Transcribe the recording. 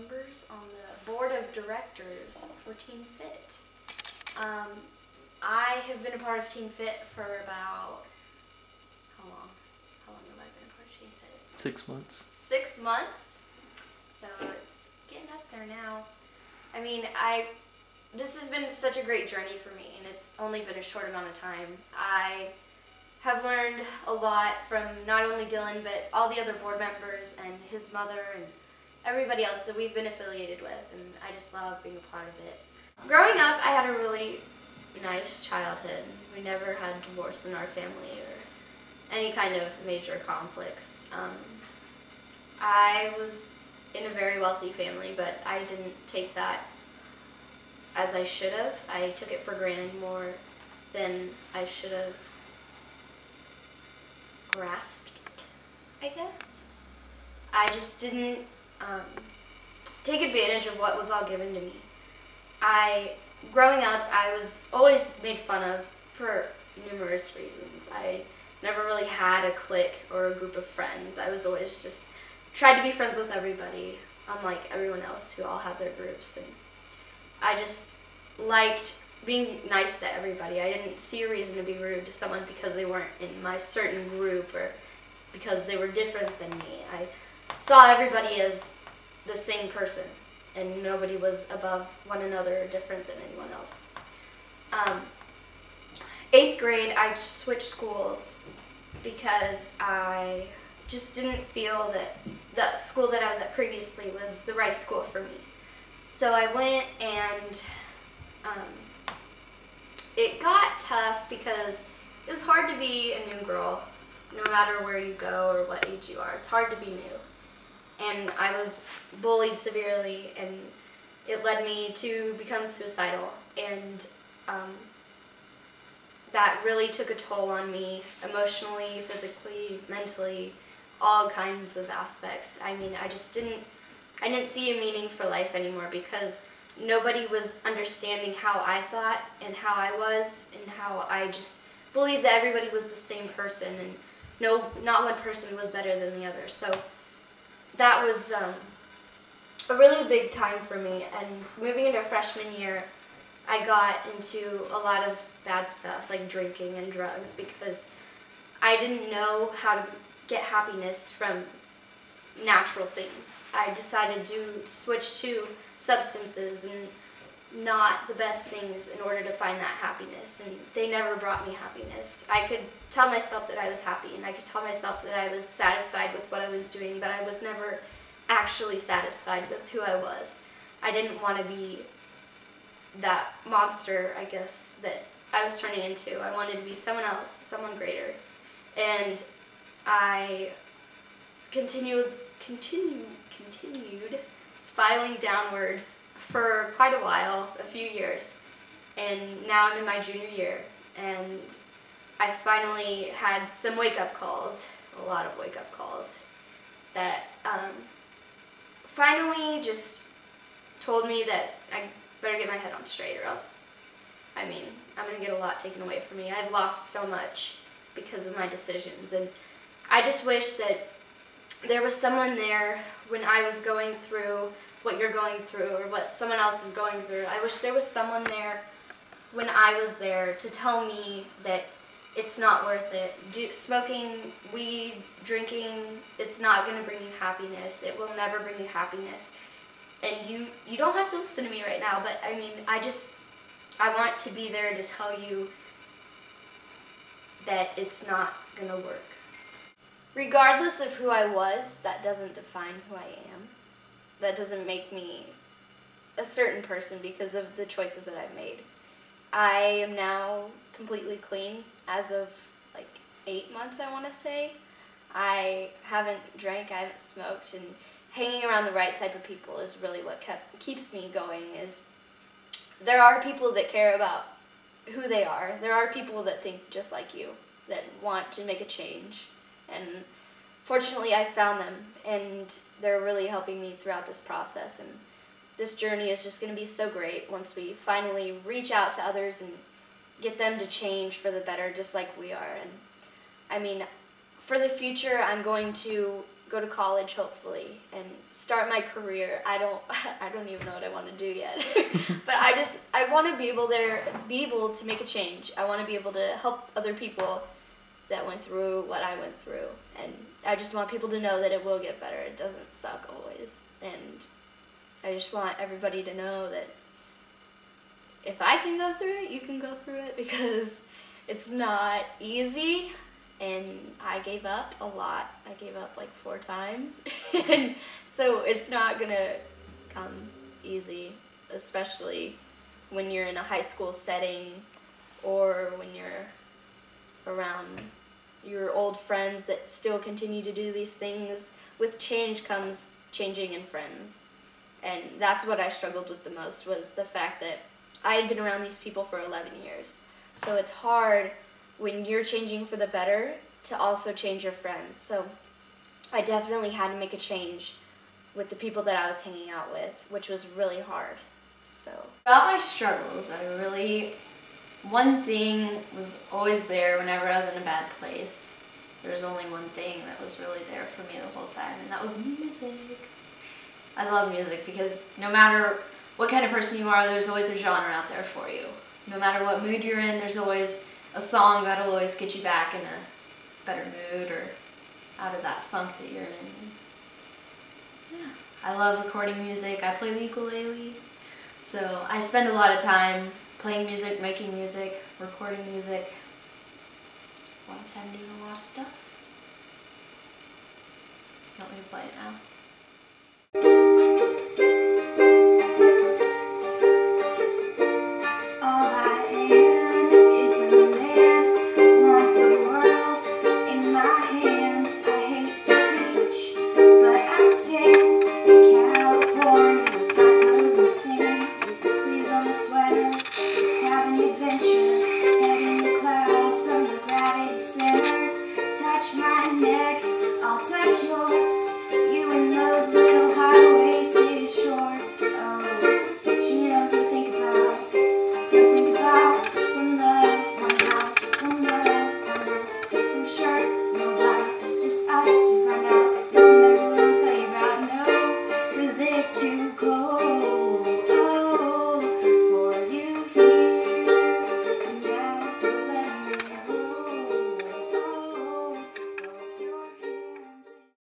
members on the board of directors for TeenFit. I have been a part of TeenFit for about, how long? How long have I been a part of TeenFit? 6 months. 6 months. So it's getting up there now. I mean, this has been such a great journey for me, and it's only been a short amount of time. I have learned a lot from not only Dylan, but all the other board members and his mother and everybody else that we've been affiliated with, and I just love being a part of it. Growing up, I had a really nice childhood. We never had divorce in our family or any kind of major conflicts. I was in a very wealthy family, but I didn't take that as I should have. I took it for granted more than I should have grasped it, I guess. I just didn't take advantage of what was all given to me. Growing up, I was always made fun of for numerous reasons. I never really had a clique or a group of friends. I was always just tried to be friends with everybody, unlike everyone else who all had their groups. And I just liked being nice to everybody. I didn't see a reason to be rude to someone because they weren't in my certain group or because they were different than me. I saw everybody as the same person, and nobody was above one another or different than anyone else. 8th grade, I switched schools because I just didn't feel that the school that I was at previously was the right school for me. So I went, and it got tough because it was hard to be a new girl, no matter where you go or what age you are. It's hard to be new. And I was bullied severely, and it led me to become suicidal. And that really took a toll on me emotionally, physically, mentally, all kinds of aspects. I mean, I didn't see a meaning for life anymore because nobody was understanding how I thought and how I was, and how I just believed that everybody was the same person, and not one person was better than the other. So that was a really big time for me, and moving into freshman year, I got into a lot of bad stuff like drinking and drugs because I didn't know how to get happiness from natural things. I decided to switch to substances and not the best things in order to find that happiness, and they never brought me happiness. I could tell myself that I was happy, and I could tell myself that I was satisfied with what I was doing, but I was never actually satisfied with who I was. I didn't want to be that monster, I guess, that I was turning into. I wanted to be someone else, someone greater. And I continued spiraling downwards for quite a while, a few years, and now I'm in my junior year, and I finally had some wake-up calls, a lot of wake-up calls, that finally just told me that I better get my head on straight, or else, I mean, I'm going to get a lot taken away from me. I've lost so much because of my decisions, and I just wish that there was someone there when I was going through what you're going through or what someone else is going through. I wish there was someone there when I was there to tell me that it's not worth it. Smoking, weed, drinking, it's not going to bring you happiness. It will never bring you happiness. And you don't have to listen to me right now, but I mean, I want to be there to tell you that it's not going to work. Regardless of who I was, that doesn't define who I am. That doesn't make me a certain person because of the choices that I've made. I am now completely clean as of like 8 months, I want to say. I haven't drank, I haven't smoked, and hanging around the right type of people is really what keeps me going. Is there are people that care about who they are. There are people that think just like you, that want to make a change. And fortunately, I found them, and they're really helping me throughout this process. And this journey is just going to be so great once we finally reach out to others and get them to change for the better, just like we are. And I mean, for the future, I'm going to go to college hopefully and start my career. I don't even know what I want to do yet. But I want to be able to make a change. I want to be able to help other people that went through what I went through, and I just want people to know that it will get better. It doesn't suck always, and I just want everybody to know that if I can go through it, you can go through it, because it's not easy, and I gave up a lot. I gave up like 4 times, and so it's not gonna come easy, especially when you're in a high school setting or when you're around your old friends that still continue to do these things. With change comes changing in friends, and that's what I struggled with the most, was the fact that I had been around these people for 11 years. So it's hard when you're changing for the better to also change your friends. So I definitely had to make a change with the people that I was hanging out with, which was really hard. So throughout my struggles, one thing was always there whenever I was in a bad place. There was only one thing that was really there for me the whole time, and that was music. I love music because no matter what kind of person you are, there's always a genre out there for you. No matter what mood you're in, there's always a song that'll always get you back in a better mood or out of that funk that you're in. Yeah. I love recording music. I play the ukulele, so I spend a lot of time playing music, making music, recording music. A lot of time doing a lot of stuff. Want me to play it now?